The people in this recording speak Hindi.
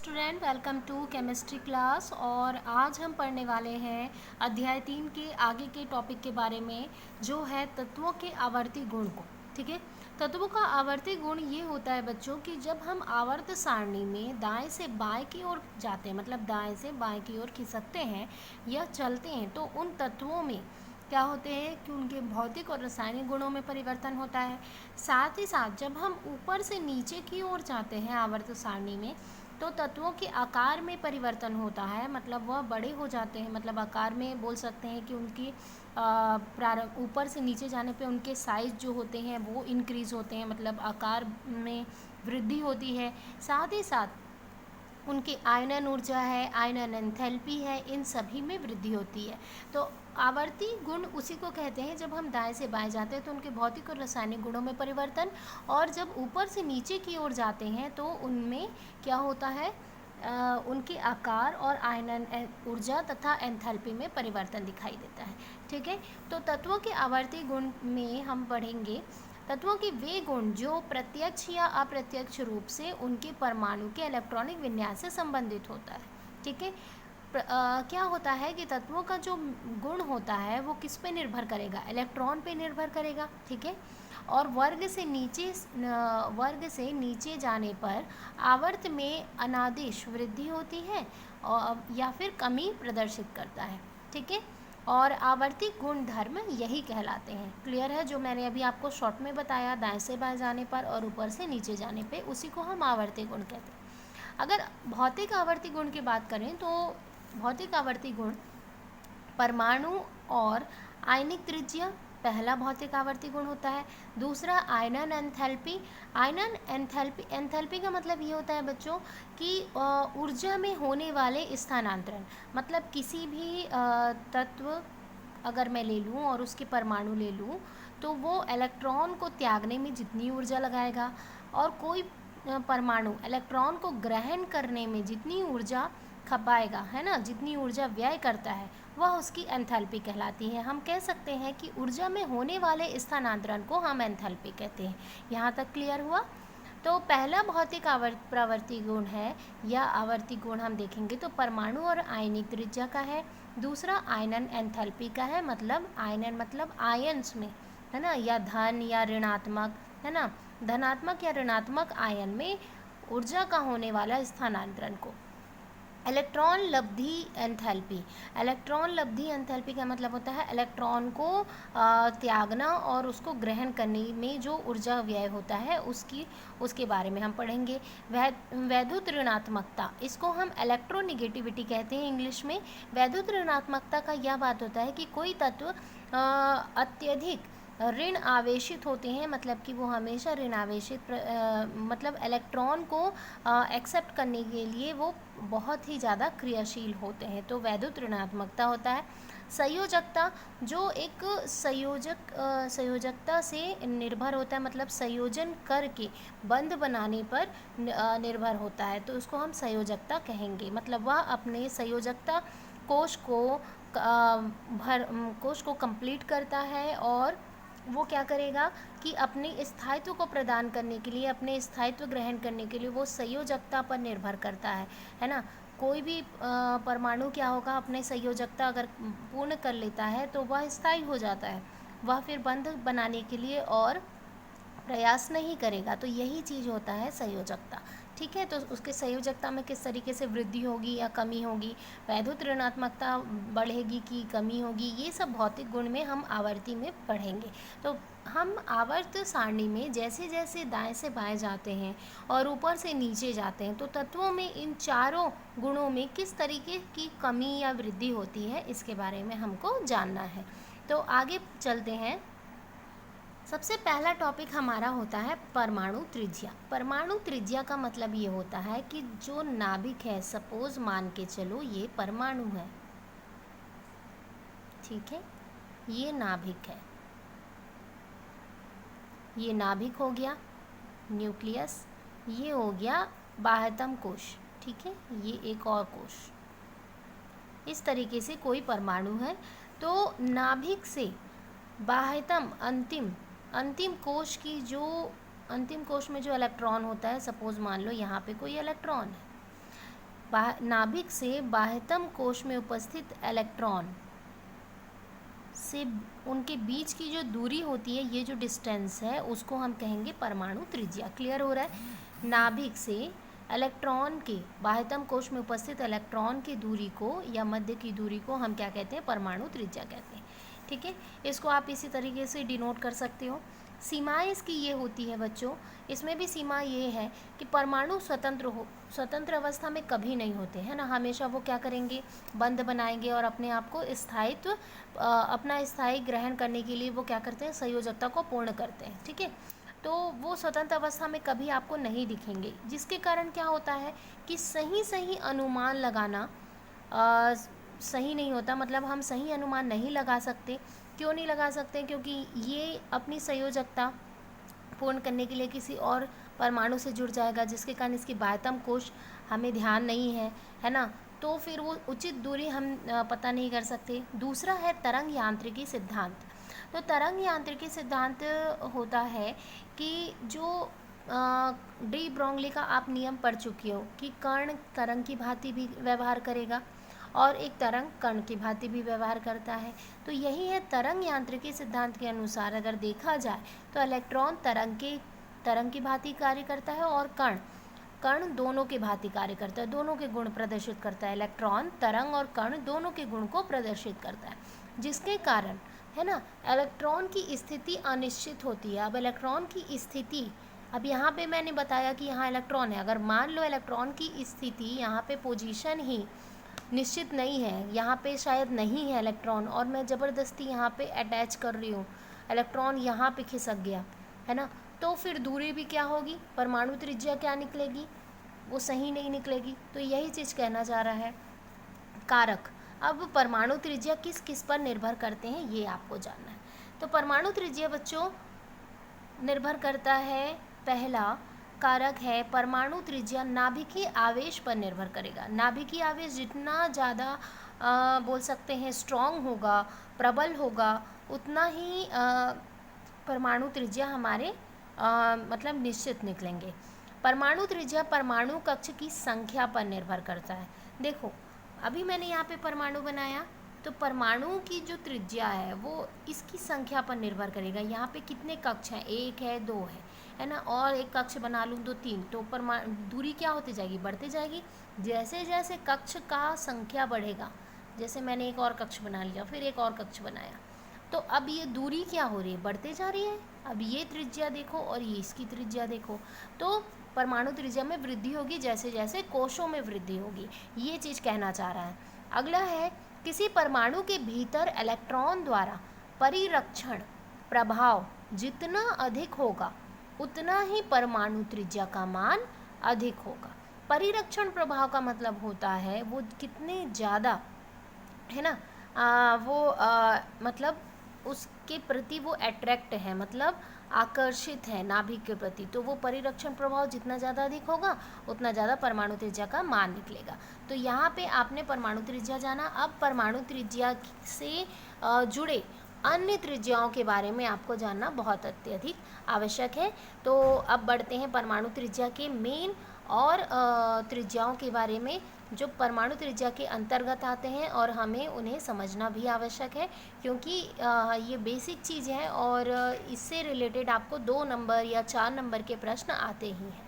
Student, welcome to chemistry class. और आज हम पढ़ने वाले हैं अध्याय 3 के आगे के टॉपिक के बारे में, जो है तत्वों के आवर्ती गुण को। ठीक है, तत्वों का आवर्ती गुण ये होता है बच्चों कि जब हम आवर्त सारणी में दाएं से बाएं की ओर जाते हैं, मतलब दाएं से बाएं की ओर खिसकते हैं या चलते हैं, तो उन तत्वों में क्या होते हैं कि उनके भौतिक और रासायनिक गुणों में परिवर्तन होता है। साथ ही साथ जब हम ऊपर से नीचे की ओर जाते हैं आवर्त सारणी में, तो तत्वों के आकार में परिवर्तन होता है, मतलब वह बड़े हो जाते हैं। मतलब आकार में बोल सकते हैं कि उनकी प्रारंभ ऊपर से नीचे जाने पे उनके साइज़ जो होते हैं वो इंक्रीज़ होते हैं, मतलब आकार में वृद्धि होती है। साथ ही साथ उनकी आयनन ऊर्जा है, आयनन एंथैल्पी है, इन सभी में वृद्धि होती है। तो आवर्ती गुण उसी को कहते हैं जब हम दाएं से बाएं जाते हैं तो उनके भौतिक और रासायनिक गुणों में परिवर्तन, और जब ऊपर से नीचे की ओर जाते हैं तो उनमें क्या होता है, उनके आकार और आयनन ऊर्जा तथा एंथैल्पी में परिवर्तन दिखाई देता है। ठीक है, तो तत्वों के आवर्ती गुण में हम पढ़ेंगे तत्वों के वे गुण जो प्रत्यक्ष या अप्रत्यक्ष रूप से उनके परमाणु के इलेक्ट्रॉनिक विन्यास से संबंधित होता है। ठीक है, क्या होता है कि तत्वों का जो गुण होता है वो किस पे निर्भर करेगा, इलेक्ट्रॉन पे निर्भर करेगा। ठीक है, और वर्ग से नीचे जाने पर आवर्त में अनादिश वृद्धि होती है और या फिर कमी प्रदर्शित करता है। ठीक है, और आवर्ती गुण धर्म यही कहलाते हैं। क्लियर है? जो मैंने अभी आपको शॉर्ट में बताया, दाएं से बाएं जाने पर और ऊपर से नीचे जाने पे, उसी को हम आवर्ती गुण कहते हैं। अगर भौतिक आवर्ती गुण की बात करें तो भौतिक आवर्ती गुण परमाणु और आयनिक त्रिज्या पहला भौतिक आवर्ती गुण होता है। दूसरा आयनन एंथैल्पी। आयनन एंथैल्पी का मतलब ये होता है बच्चों कि ऊर्जा में होने वाले स्थानांतरण, मतलब किसी भी तत्व अगर मैं ले लूँ और उसके परमाणु ले लूँ तो वो इलेक्ट्रॉन को त्यागने में जितनी ऊर्जा लगाएगा और कोई परमाणु इलेक्ट्रॉन को ग्रहण करने में जितनी ऊर्जा खपाएगा, है ना, जितनी ऊर्जा व्यय करता है, वह उसकी एंथैल्पी कहलाती है। हम कह सकते हैं कि ऊर्जा में होने वाले स्थानांतरण को हम एंथैल्पी कहते हैं। यहाँ तक क्लियर हुआ? तो पहला भौतिक प्रवर्ती गुण है या आवर्ती गुण हम देखेंगे तो परमाणु और आयनिक त्रिज्या का है। दूसरा आयनन एंथैल्पी का है, मतलब आयनन मतलब आयन्स में, है ना, या धन या ऋणात्मक, है ना, धनात्मक या ऋणात्मक आयन में ऊर्जा का होने वाला स्थानांतरण को। इलेक्ट्रॉन लब्धि एंथैल्पी। इलेक्ट्रॉन लब्धि एंथैल्पी का मतलब होता है इलेक्ट्रॉन को त्यागना और उसको ग्रहण करने में जो ऊर्जा व्यय होता है उसके बारे में हम पढ़ेंगे। वैद्युत ऋणात्मकता, इसको हम इलेक्ट्रोनिगेटिविटी कहते हैं इंग्लिश में। वैद्युत ऋणात्मकता का यह बात होता है कि कोई तत्व अत्यधिक ऋण आवेशित होते हैं, मतलब कि वो हमेशा ऋण आवेशित मतलब इलेक्ट्रॉन को एक्सेप्ट करने के लिए वो बहुत ही ज़्यादा क्रियाशील होते हैं, तो वैद्युत ऋणात्मकता होता है। संयोजकता, जो एक संयोजकता से निर्भर होता है, मतलब संयोजन करके बंध बनाने पर निर्भर होता है, तो उसको हम संयोजकता कहेंगे। मतलब वह अपने संयोजकता कोश को कंप्लीट करता है और वो क्या करेगा कि अपने स्थायित्व को प्रदान करने के लिए, अपने स्थायित्व ग्रहण करने के लिए वो संयोजकता पर निर्भर करता है ना। कोई भी परमाणु क्या होगा, अपने संयोजकता अगर पूर्ण कर लेता है तो वह स्थायी हो जाता है, वह फिर बंध बनाने के लिए और प्रयास नहीं करेगा। तो यही चीज़ होता है संयोजकता। ठीक है, तो उसके संयोजकता में किस तरीके से वृद्धि होगी या कमी होगी, वैद्युत ऋणात्मकता बढ़ेगी कि कमी होगी, ये सब भौतिक गुण में हम आवर्ती में पढ़ेंगे। तो हम आवर्त सारणी में जैसे जैसे दाएं से बाएं जाते हैं और ऊपर से नीचे जाते हैं तो तत्वों में इन चारों गुणों में किस तरीके की कमी या वृद्धि होती है, इसके बारे में हमको जानना है। तो आगे चलते हैं। सबसे पहला टॉपिक हमारा होता है परमाणु त्रिज्या। परमाणु त्रिज्या का मतलब ये होता है कि जो नाभिक है, सपोज मान के चलो ये परमाणु है, ठीक है, ये नाभिक है, ये नाभिक हो गया, न्यूक्लियस, ये हो गया बाह्यतम कोश, ठीक है, ये एक और कोश। इस तरीके से कोई परमाणु है, तो नाभिक से बाह्यतम अंतिम कोश की जो अंतिम कोश में जो इलेक्ट्रॉन होता है, सपोज मान लो यहाँ पे कोई इलेक्ट्रॉन है, नाभिक से बाह्यतम कोश में उपस्थित इलेक्ट्रॉन से उनके बीच की जो दूरी होती है, ये जो डिस्टेंस है, उसको हम कहेंगे परमाणु त्रिज्या। क्लियर हो रहा है? नाभिक से इलेक्ट्रॉन के बाह्यतम कोश में उपस्थित इलेक्ट्रॉन की दूरी को या मध्य की दूरी को हम क्या कहते हैं? परमाणु त्रिज्या कहते हैं। ठीक है, इसको आप इसी तरीके से डिनोट कर सकते हो। सीमाएं इसकी ये होती है बच्चों, इसमें भी सीमा ये है कि परमाणु स्वतंत्र अवस्था में कभी नहीं होते हैं ना, हमेशा वो क्या करेंगे? बंध बनाएंगे और अपने आप को स्थायित्व अपना स्थायी ग्रहण करने के लिए वो क्या करते हैं? संयोजकता को पूर्ण करते हैं। ठीक है, तो वो स्वतंत्र अवस्था में कभी आपको नहीं दिखेंगे, जिसके कारण क्या होता है कि सही अनुमान लगाना सही नहीं होता। मतलब हम सही अनुमान नहीं लगा सकते। क्यों नहीं लगा सकते? क्योंकि ये अपनी संयोजकता पूर्ण करने के लिए किसी और परमाणु से जुड़ जाएगा, जिसके कारण इसकी बाह्यतम कोश हमें ध्यान नहीं है ना, तो फिर वो उचित दूरी हम पता नहीं कर सकते। दूसरा है तरंग यांत्रिकी सिद्धांत। तो तरंग यांत्रिकी सिद्धांत होता है कि जो डी ब्रोगली का आप नियम पढ़ चुके हो कि कण तरंग की भांति भी व्यवहार करेगा और एक तरंग कण की भांति भी व्यवहार करता है। तो यही है तरंग यांत्रिकी सिद्धांत के अनुसार अगर देखा जाए तो इलेक्ट्रॉन तरंग की भांति कार्य करता है और कण दोनों के भांति कार्य करता है, दोनों के गुण प्रदर्शित करता है। इलेक्ट्रॉन, तरंग और कण दोनों के गुण को प्रदर्शित करता है, जिसके कारण है ना इलेक्ट्रॉन की स्थिति अनिश्चित होती है। अब इलेक्ट्रॉन की स्थिति, अब यहाँ पे मैंने बताया कि यहाँ इलेक्ट्रॉन है, अगर मान लो इलेक्ट्रॉन की स्थिति यहाँ पे पोजीशन ही निश्चित नहीं है, यहाँ पे शायद नहीं है इलेक्ट्रॉन, और मैं ज़बरदस्ती यहाँ पे अटैच कर रही हूँ, इलेक्ट्रॉन यहाँ पे खिसक गया है ना, तो फिर दूरी भी क्या होगी? परमाणु त्रिज्या क्या निकलेगी? वो सही नहीं निकलेगी। तो यही चीज़ कहना चाह रहा है कारक। अब परमाणु त्रिज्या किस किस पर निर्भर करते हैं, ये आपको जानना है। तो परमाणु त्रिज्या बच्चों निर्भर करता है, पहला कारक है परमाणु त्रिज्या नाभिकीय आवेश पर निर्भर करेगा। नाभिकीय आवेश जितना ज़्यादा बोल सकते हैं स्ट्रॉन्ग होगा, प्रबल होगा, उतना ही परमाणु त्रिज्या हमारे मतलब निश्चित निकलेंगे। परमाणु त्रिज्या परमाणु कक्ष की संख्या पर निर्भर करता है। देखो अभी मैंने यहाँ पे परमाणु बनाया, तो परमाणु की जो त्रिज्या है वो इसकी संख्या पर निर्भर करेगा। यहाँ पे कितने कक्ष हैं? 1 है, 2 है ना, और एक कक्ष बना लूँ तो 3, तो दूरी क्या होती जाएगी? बढ़ती जाएगी। जैसे जैसे कक्ष का संख्या बढ़ेगा, जैसे मैंने एक और कक्ष बना लिया, फिर एक और कक्ष बनाया, तो अब ये दूरी क्या हो रही है? बढ़ते जा रही है। अब ये त्रिज्या देखो और ये इसकी त्रिज्या देखो, तो परमाणु त्रिज्या में वृद्धि होगी जैसे जैसे कोशों में वृद्धि होगी, ये चीज़ कहना चाह रहा है। अगला है किसी परमाणु के भीतर इलेक्ट्रॉन द्वारा परिरक्षण प्रभाव जितना अधिक होगा उतना ही परमाणु त्रिज्या का मान अधिक होगा। परिरक्षण प्रभाव का मतलब होता है वो कितने ज़्यादा है ना मतलब उसके प्रति वो अट्रैक्ट है, मतलब आकर्षित है नाभिक के प्रति, तो वो परिरक्षण प्रभाव जितना ज़्यादा अधिक होगा उतना ज़्यादा परमाणु त्रिज्या का मान निकलेगा। तो यहाँ पे आपने परमाणु त्रिज्या जाना। अब परमाणु त्रिज्या से जुड़े अन्य त्रिज्याओं के बारे में आपको जानना बहुत अत्यधिक आवश्यक है। तो अब बढ़ते हैं परमाणु त्रिज्या के मेन और त्रिज्याओं के बारे में, जो परमाणु त्रिज्या के अंतर्गत आते हैं और हमें उन्हें समझना भी आवश्यक है, क्योंकि ये बेसिक चीज़ है और इससे रिलेटेड आपको 2 नंबर या 4 नंबर के प्रश्न आते ही हैं।